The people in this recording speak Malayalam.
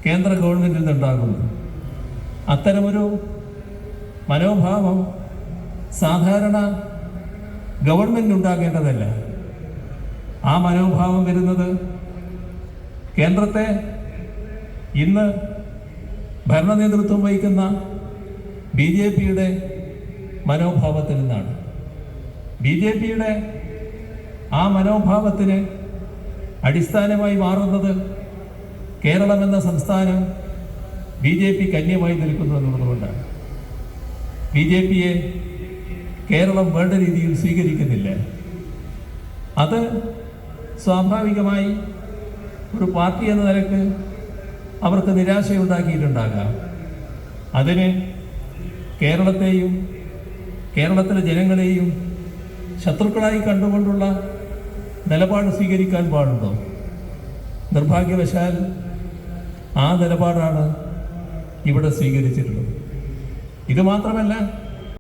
കേന്ദ്ര ഗവൺമെൻറ്റിൽ നിന്നുണ്ടാകുന്നു. അത്തരമൊരു മനോഭാവം സാധാരണ ഗവൺമെൻറ് ഉണ്ടാകേണ്ടതല്ല. ആ മനോഭാവം വരുന്നത് കേന്ദ്രത്തെ ഇന്ന് ഭരണ നേതൃത്വം വഹിക്കുന്ന BJP-യുടെ മനോഭാവത്തിൽ നിന്നാണ്. BJP-യുടെ ആ മനോഭാവത്തിന് അടിസ്ഥാനമായി മാറുന്നത് കേരളം എന്ന സംസ്ഥാനം BJP-ക്ക് അന്യമായി നിൽക്കുന്നു എന്നുള്ളതുകൊണ്ടാണ്. BJP-യെ കേരളം വേണ്ട രീതിയിൽ സ്വീകരിക്കുന്നില്ല. അത് സ്വാഭാവികമായി ഒരു പാർട്ടി എന്ന നിലക്ക് അവർക്ക് നിരാശയുണ്ടാക്കിയിട്ടുണ്ടാകാം. അതിന് കേരളത്തെയും കേരളത്തിലെ ജനങ്ങളെയും ശത്രുക്കളായി കണ്ടുകൊണ്ടുള്ള നിലപാട് സ്വീകരിക്കാൻ പാടുണ്ടോ? നിർഭാഗ്യവശാൽ ആ നിലപാടാണ് ഇവിടെ സ്വീകരിച്ചിട്ടുള്ളത്. ഇത് മാത്രമല്ല,